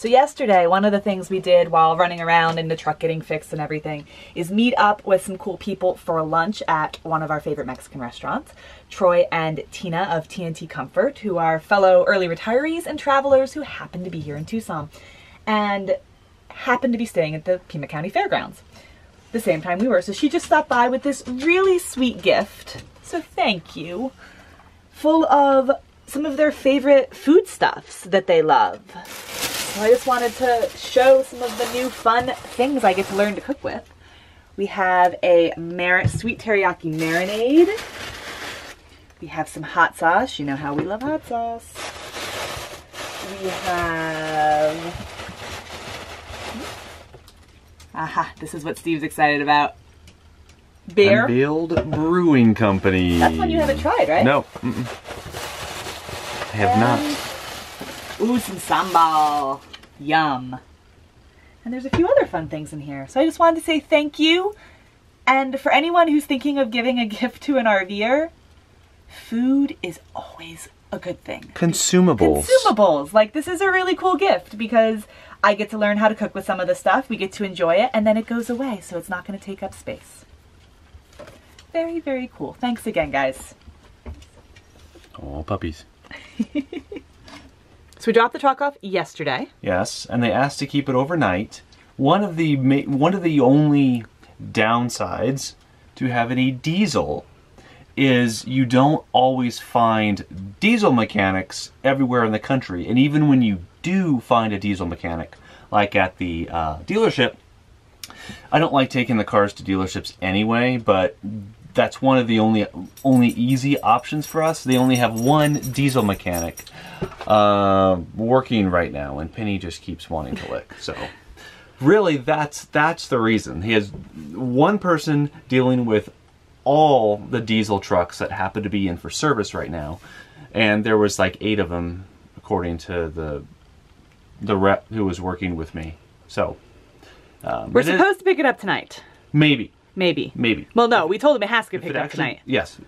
So yesterday, one of the things we did while running around in the truck getting fixed and everything is meet up with some cool people for lunch at one of our favorite Mexican restaurants. Troy and Tina of TNT Comfort, who are fellow early retirees and travelers who happen to be here in Tucson and happen to be staying at the Pima County Fairgrounds the same time we were. So she just stopped by with this really sweet gift. So thank you. Full of some of their favorite foodstuffs that they love. So I just wanted to show some of the new fun things I get to learn to cook with. We have a sweet teriyaki marinade. We have some hot sauce. You know how we love hot sauce. We have... Aha, this is what Steve's excited about. Beer. Unveiled Brewing Company. That's one you haven't tried, right? No. I have not. Ooh, some sambal. Yum. And there's a few other fun things in here. So I just wanted to say thank you. And for anyone who's thinking of giving a gift to an RVer, food is always a good thing. Consumables. Consumables. Like, this is a really cool gift because I get to learn how to cook with some of the stuff. We get to enjoy it, and then it goes away, so it's not going to take up space. Very, very cool. Thanks again, guys. Oh, puppies. So we dropped the truck off yesterday. Yes, and they asked to keep it overnight. One of the only downsides to having a diesel is you don't always find diesel mechanics everywhere in the country. And even when you do find a diesel mechanic, like at the dealership, I don't like taking the cars to dealerships anyway, but that's one of the only easy options for us. They only have one diesel mechanic working right now, and Penny just keeps wanting to lick. So really, that's the reason. He has one person dealing with all the diesel trucks that happen to be in for service right now, and there was like 8 of them, according to the rep who was working with me. So we're supposed to pick it up tonight. Maybe. Well, no, we told him it has to get picked up tonight. Yes.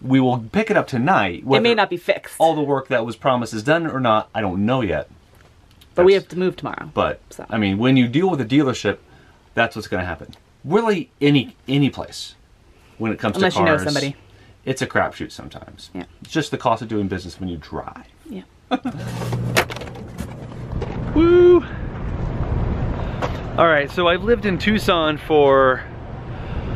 We will pick it up tonight. It may not be fixed. All the work that was promised is done or not, I don't know yet. But we have to move tomorrow. But, so. I mean, when you deal with a dealership, that's what's going to happen. Really, any place, when it comes to cars. Unless you know somebody. It's a crapshoot sometimes. Yeah. It's just the cost of doing business when you drive. Yeah. Woo! Alright, so I've lived in Tucson for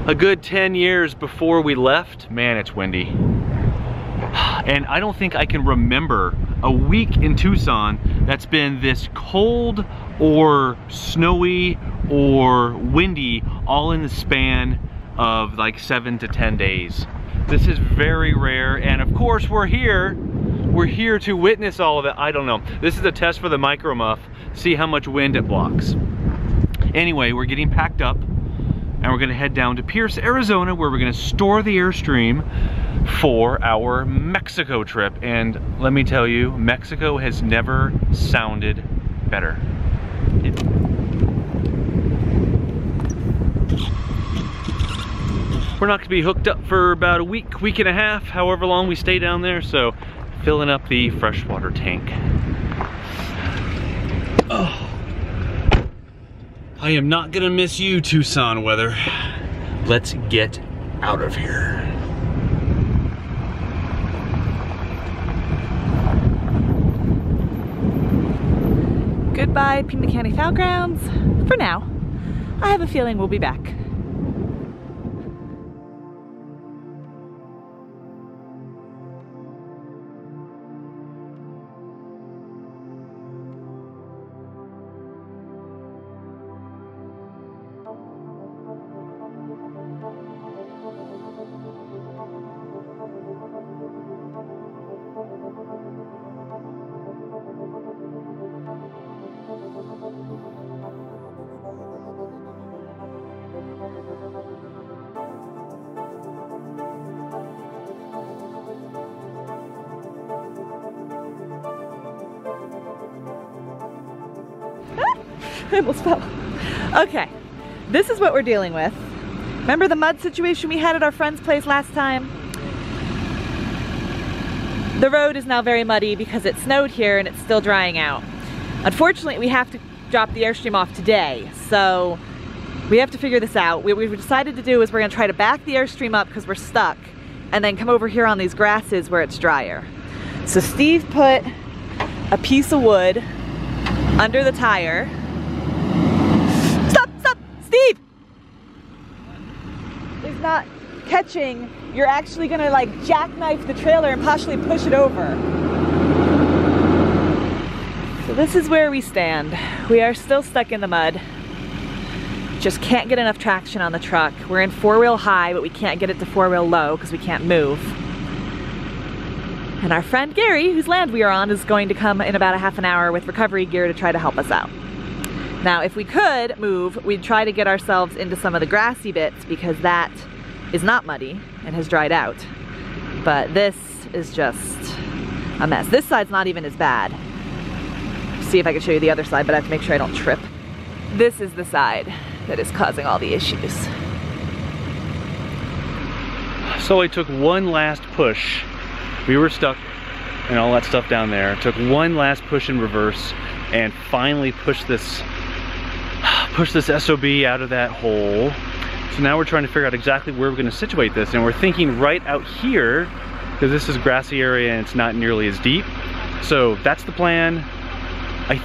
a good 10 years before we left. Man, it's windy. And I don't think I can remember a week in Tucson that's been this cold or snowy or windy all in the span of like 7 to 10 days. This is very rare, and of course we're here to witness all of it. I don't know. This is a test for the micro muff, see how much wind it blocks. Anyway, we're getting packed up and we're gonna head down to Pearce, Arizona, where we're gonna store the Airstream for our Mexico trip. And let me tell you, Mexico has never sounded better. We're not gonna be hooked up for about a week and a half, however long we stay down there, so filling up the freshwater tank. Oh. I am not gonna miss you, Tucson weather. Let's get out of here. Goodbye, Pima County Fairgrounds. For now. I have a feeling we'll be back. I almost fell. Okay, this is what we're dealing with. Remember the mud situation we had at our friend's place last time? The road is now very muddy because it snowed here and it's still drying out. Unfortunately, we have to drop the Airstream off today, so we have to figure this out. What we've decided to do is we're gonna try to back the Airstream up because we're stuck, and then come over here on these grasses where it's drier. So Steve put a piece of wood under the tire. Stop, stop, Steve! It's not catching. You're actually gonna like jackknife the trailer and possibly push it over. So this is where we stand. We are still stuck in the mud. Just can't get enough traction on the truck. We're in 4-wheel high, but we can't get it to 4-wheel low because we can't move. And our friend Gary, whose land we are on, is going to come in about a half an hour with recovery gear to try to help us out. Now, if we could move, we'd try to get ourselves into some of the grassy bits because that is not muddy and has dried out. But this is just a mess. This side's not even as bad. See if I can show you the other side, but I have to make sure I don't trip. This is the side that is causing all the issues. So I took one last push. We were stuck and all that stuff down there. Took one last push in reverse and finally pushed this SOB out of that hole. So now we're trying to figure out exactly where we're going to situate this, and we're thinking right out here because this is a grassy area and it's not nearly as deep. So that's the plan. I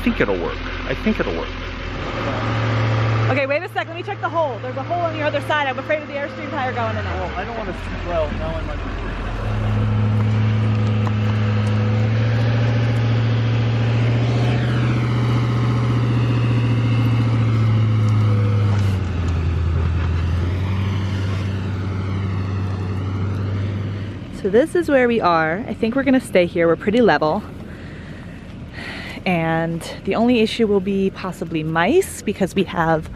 think it'll work. I think it'll work. Okay, wait a sec, let me check the hole. There's a hole on the other side. I'm afraid of the Airstream tire going in it. Oh, I don't want to, well, now I might. So this is where we are. I think we're gonna stay here. We're pretty level. And the only issue will be possibly mice because we have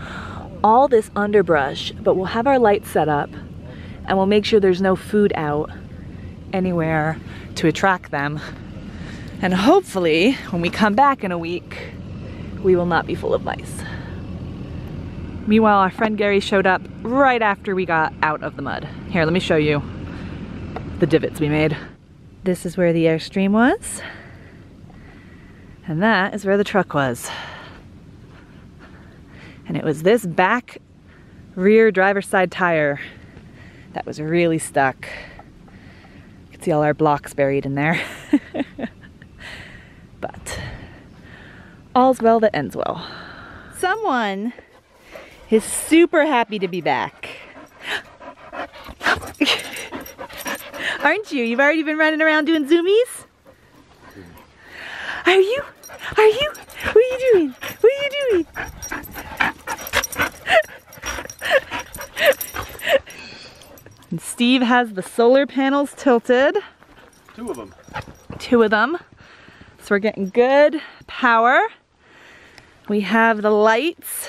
all this underbrush, but we'll have our lights set up and we'll make sure there's no food out anywhere to attract them. And hopefully when we come back in a week, we will not be full of mice. Meanwhile, our friend Gary showed up right after we got out of the mud. Here, let me show you the divots we made. This is where the Airstream was. And that is where the truck was. And it was this back rear driver's side tire that was really stuck. You can see all our blocks buried in there. But all's well that ends well. Someone is super happy to be back. Aren't you? You've already been running around doing zoomies? Are you? Are you? What are you doing? What are you doing? And Steve has the solar panels tilted. Two of them. Two of them. So we're getting good power. We have the lights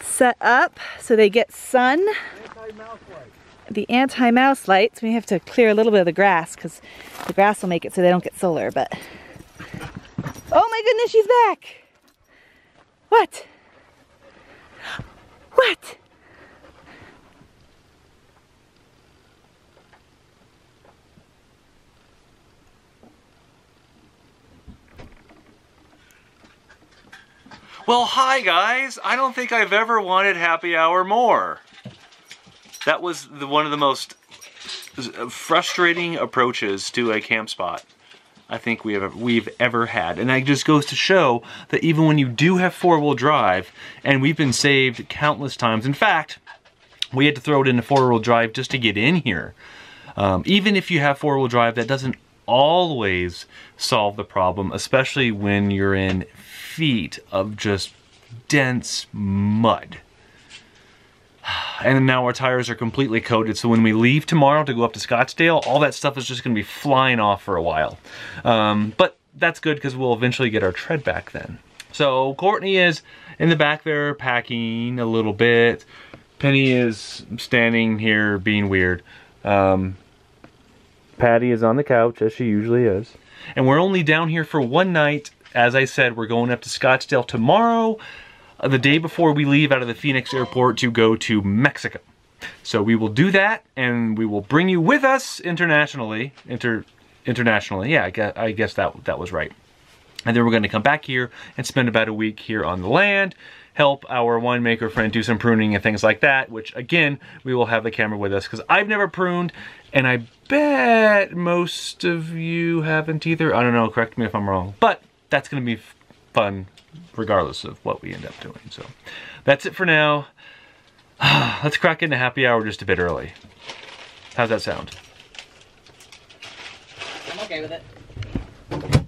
set up so they get sun. Anti-mouse light. The anti-mouse lights. We have to clear a little bit of the grass because the grass will make it so they don't get solar, but oh my goodness, she's back! What? What? Well, hi guys. I don't think I've ever wanted happy hour more. That was one of the most frustrating approaches to a camp spot I think we've ever had. And that just goes to show that even when you do have 4-wheel drive, and we've been saved countless times. In fact, we had to throw it into 4-wheel drive just to get in here. Even if you have 4-wheel drive, that doesn't always solve the problem, especially when you're in feet of just dense mud. And now our tires are completely coated, so when we leave tomorrow to go up to Scottsdale, all that stuff is just going to be flying off for a while. But that's good because we'll eventually get our tread back then. So Courtney is in the back there packing a little bit. Penny is standing here being weird. Patty is on the couch, as she usually is. And we're only down here for one night. As I said, we're going up to Scottsdale tomorrow, the day before we leave out of the Phoenix airport to go to Mexico. So we will do that, and we will bring you with us internationally. Internationally, yeah, I guess that was right. And then we're going to come back here and spend about a week here on the land, help our winemaker friend do some pruning and things like that, which again, we will have the camera with us because I've never pruned, and I bet most of you haven't either. I don't know, correct me if I'm wrong, but that's going to be fun regardless of what we end up doing. So that's it for now. Let's crack into happy hour just a bit early. How's that sound? I'm okay with it.